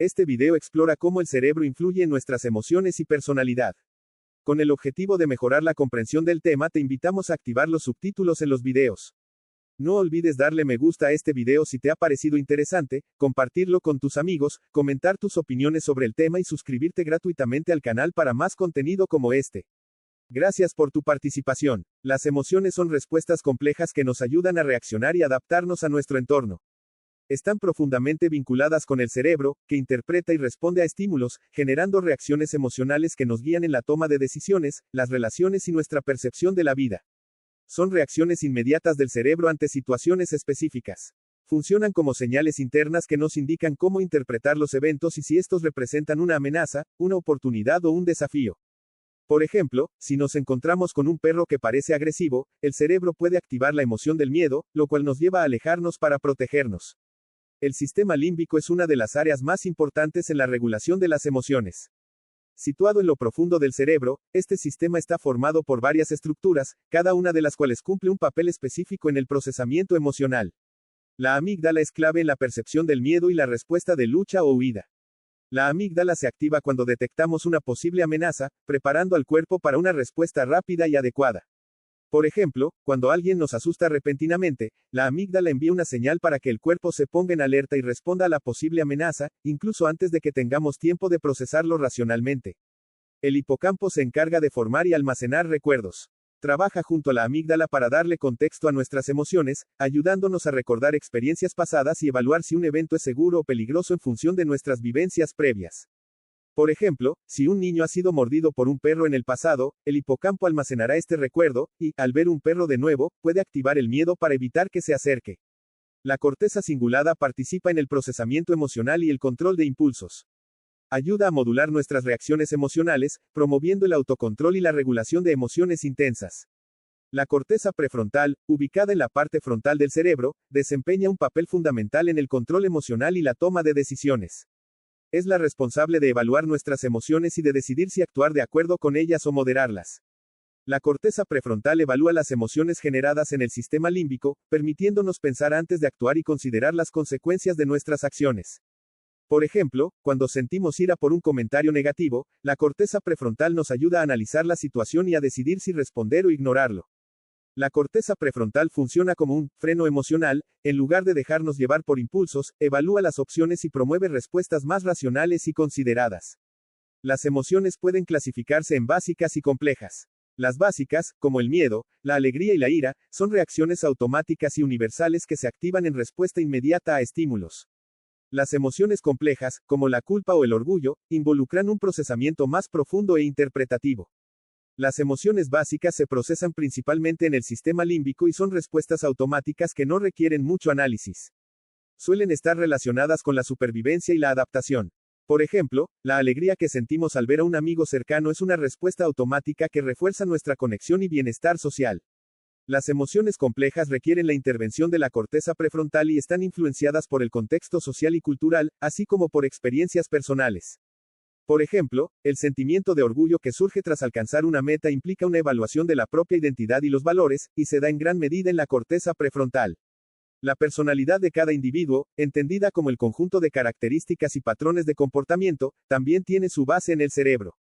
Este video explora cómo el cerebro influye en nuestras emociones y personalidad. Con el objetivo de mejorar la comprensión del tema, te invitamos a activar los subtítulos en los videos. No olvides darle me gusta a este video si te ha parecido interesante, compartirlo con tus amigos, comentar tus opiniones sobre el tema y suscribirte gratuitamente al canal para más contenido como este. Gracias por tu participación. Las emociones son respuestas complejas que nos ayudan a reaccionar y adaptarnos a nuestro entorno. Están profundamente vinculadas con el cerebro, que interpreta y responde a estímulos, generando reacciones emocionales que nos guían en la toma de decisiones, las relaciones y nuestra percepción de la vida. Son reacciones inmediatas del cerebro ante situaciones específicas. Funcionan como señales internas que nos indican cómo interpretar los eventos y si estos representan una amenaza, una oportunidad o un desafío. Por ejemplo, si nos encontramos con un perro que parece agresivo, el cerebro puede activar la emoción del miedo, lo cual nos lleva a alejarnos para protegernos. El sistema límbico es una de las áreas más importantes en la regulación de las emociones. Situado en lo profundo del cerebro, este sistema está formado por varias estructuras, cada una de las cuales cumple un papel específico en el procesamiento emocional. La amígdala es clave en la percepción del miedo y la respuesta de lucha o huida. La amígdala se activa cuando detectamos una posible amenaza, preparando al cuerpo para una respuesta rápida y adecuada. Por ejemplo, cuando alguien nos asusta repentinamente, la amígdala envía una señal para que el cuerpo se ponga en alerta y responda a la posible amenaza, incluso antes de que tengamos tiempo de procesarlo racionalmente. El hipocampo se encarga de formar y almacenar recuerdos. Trabaja junto a la amígdala para darle contexto a nuestras emociones, ayudándonos a recordar experiencias pasadas y evaluar si un evento es seguro o peligroso en función de nuestras vivencias previas. Por ejemplo, si un niño ha sido mordido por un perro en el pasado, el hipocampo almacenará este recuerdo, y, al ver un perro de nuevo, puede activar el miedo para evitar que se acerque. La corteza cingulada participa en el procesamiento emocional y el control de impulsos. Ayuda a modular nuestras reacciones emocionales, promoviendo el autocontrol y la regulación de emociones intensas. La corteza prefrontal, ubicada en la parte frontal del cerebro, desempeña un papel fundamental en el control emocional y la toma de decisiones. Es la responsable de evaluar nuestras emociones y de decidir si actuar de acuerdo con ellas o moderarlas. La corteza prefrontal evalúa las emociones generadas en el sistema límbico, permitiéndonos pensar antes de actuar y considerar las consecuencias de nuestras acciones. Por ejemplo, cuando sentimos ira por un comentario negativo, la corteza prefrontal nos ayuda a analizar la situación y a decidir si responder o ignorarlo. La corteza prefrontal funciona como un freno emocional, en lugar de dejarnos llevar por impulsos, evalúa las opciones y promueve respuestas más racionales y consideradas. Las emociones pueden clasificarse en básicas y complejas. Las básicas, como el miedo, la alegría y la ira, son reacciones automáticas y universales que se activan en respuesta inmediata a estímulos. Las emociones complejas, como la culpa o el orgullo, involucran un procesamiento más profundo e interpretativo. Las emociones básicas se procesan principalmente en el sistema límbico y son respuestas automáticas que no requieren mucho análisis. Suelen estar relacionadas con la supervivencia y la adaptación. Por ejemplo, la alegría que sentimos al ver a un amigo cercano es una respuesta automática que refuerza nuestra conexión y bienestar social. Las emociones complejas requieren la intervención de la corteza prefrontal y están influenciadas por el contexto social y cultural, así como por experiencias personales. Por ejemplo, el sentimiento de orgullo que surge tras alcanzar una meta implica una evaluación de la propia identidad y los valores, y se da en gran medida en la corteza prefrontal. La personalidad de cada individuo, entendida como el conjunto de características y patrones de comportamiento, también tiene su base en el cerebro.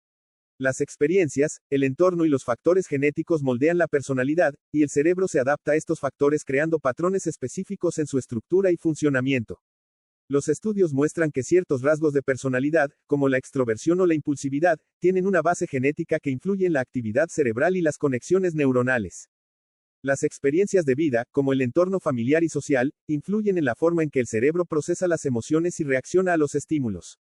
Las experiencias, el entorno y los factores genéticos moldean la personalidad, y el cerebro se adapta a estos factores creando patrones específicos en su estructura y funcionamiento. Los estudios muestran que ciertos rasgos de personalidad, como la extroversión o la impulsividad, tienen una base genética que influye en la actividad cerebral y las conexiones neuronales. Las experiencias de vida, como el entorno familiar y social, influyen en la forma en que el cerebro procesa las emociones y reacciona a los estímulos.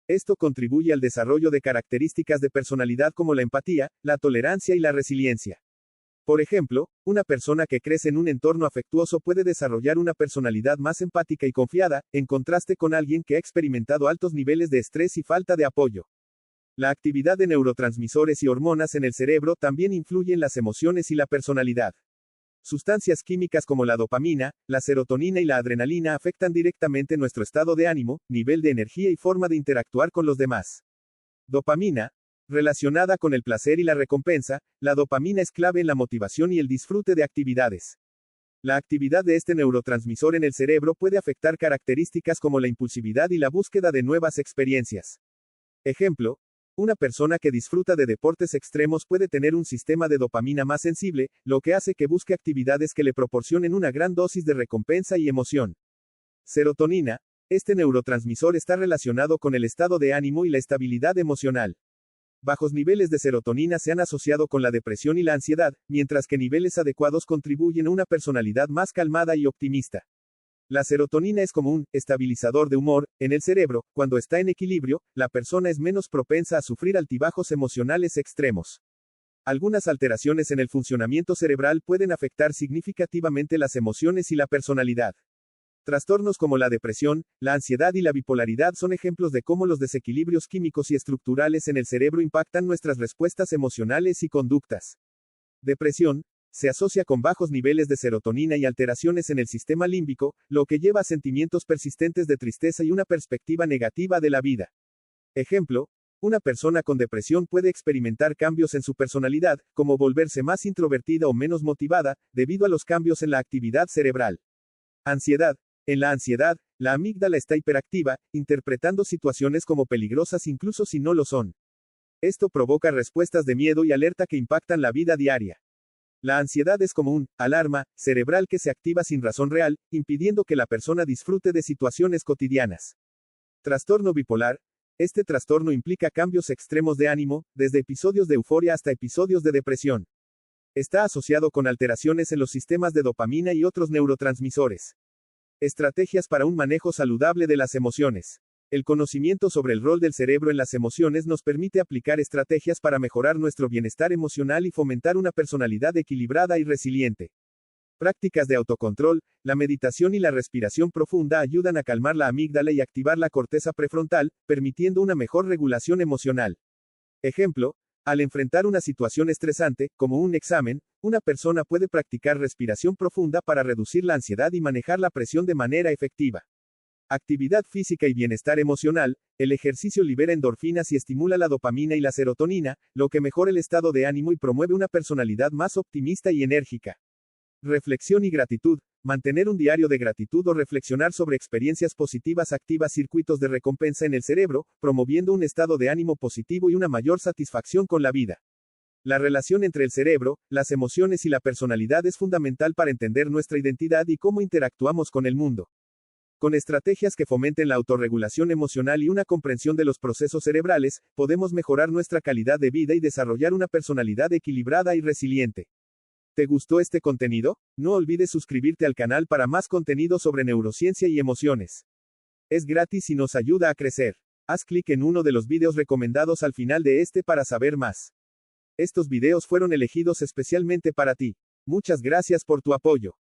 Esto contribuye al desarrollo de características de personalidad como la empatía, la tolerancia y la resiliencia. Por ejemplo, una persona que crece en un entorno afectuoso puede desarrollar una personalidad más empática y confiada, en contraste con alguien que ha experimentado altos niveles de estrés y falta de apoyo. La actividad de neurotransmisores y hormonas en el cerebro también influye en las emociones y la personalidad. Sustancias químicas como la dopamina, la serotonina y la adrenalina afectan directamente nuestro estado de ánimo, nivel de energía y forma de interactuar con los demás. Dopamina. Relacionada con el placer y la recompensa, la dopamina es clave en la motivación y el disfrute de actividades. La actividad de este neurotransmisor en el cerebro puede afectar características como la impulsividad y la búsqueda de nuevas experiencias. Ejemplo, una persona que disfruta de deportes extremos puede tener un sistema de dopamina más sensible, lo que hace que busque actividades que le proporcionen una gran dosis de recompensa y emoción. Serotonina. Este neurotransmisor está relacionado con el estado de ánimo y la estabilidad emocional. Bajos niveles de serotonina se han asociado con la depresión y la ansiedad, mientras que niveles adecuados contribuyen a una personalidad más calmada y optimista. La serotonina es como un estabilizador de humor en el cerebro. Cuando está en equilibrio, la persona es menos propensa a sufrir altibajos emocionales extremos. Algunas alteraciones en el funcionamiento cerebral pueden afectar significativamente las emociones y la personalidad. Trastornos como la depresión, la ansiedad y la bipolaridad son ejemplos de cómo los desequilibrios químicos y estructurales en el cerebro impactan nuestras respuestas emocionales y conductas. Depresión se asocia con bajos niveles de serotonina y alteraciones en el sistema límbico, lo que lleva a sentimientos persistentes de tristeza y una perspectiva negativa de la vida. Ejemplo, una persona con depresión puede experimentar cambios en su personalidad, como volverse más introvertida o menos motivada, debido a los cambios en la actividad cerebral. Ansiedad. En la ansiedad, la amígdala está hiperactiva, interpretando situaciones como peligrosas incluso si no lo son. Esto provoca respuestas de miedo y alerta que impactan la vida diaria. La ansiedad es como un alarma cerebral que se activa sin razón real, impidiendo que la persona disfrute de situaciones cotidianas. Trastorno bipolar. Este trastorno implica cambios extremos de ánimo, desde episodios de euforia hasta episodios de depresión. Está asociado con alteraciones en los sistemas de dopamina y otros neurotransmisores. Estrategias para un manejo saludable de las emociones. El conocimiento sobre el rol del cerebro en las emociones nos permite aplicar estrategias para mejorar nuestro bienestar emocional y fomentar una personalidad equilibrada y resiliente. Prácticas de autocontrol, la meditación y la respiración profunda ayudan a calmar la amígdala y activar la corteza prefrontal, permitiendo una mejor regulación emocional. Ejemplo, al enfrentar una situación estresante, como un examen, una persona puede practicar respiración profunda para reducir la ansiedad y manejar la presión de manera efectiva. Actividad física y bienestar emocional. El ejercicio libera endorfinas y estimula la dopamina y la serotonina, lo que mejora el estado de ánimo y promueve una personalidad más optimista y enérgica. Reflexión y gratitud. Mantener un diario de gratitud o reflexionar sobre experiencias positivas activa circuitos de recompensa en el cerebro, promoviendo un estado de ánimo positivo y una mayor satisfacción con la vida. La relación entre el cerebro, las emociones y la personalidad es fundamental para entender nuestra identidad y cómo interactuamos con el mundo. Con estrategias que fomenten la autorregulación emocional y una comprensión de los procesos cerebrales, podemos mejorar nuestra calidad de vida y desarrollar una personalidad equilibrada y resiliente. ¿Te gustó este contenido? No olvides suscribirte al canal para más contenido sobre neurociencia y emociones. Es gratis y nos ayuda a crecer. Haz clic en uno de los videos recomendados al final de este para saber más. Estos videos fueron elegidos especialmente para ti. Muchas gracias por tu apoyo.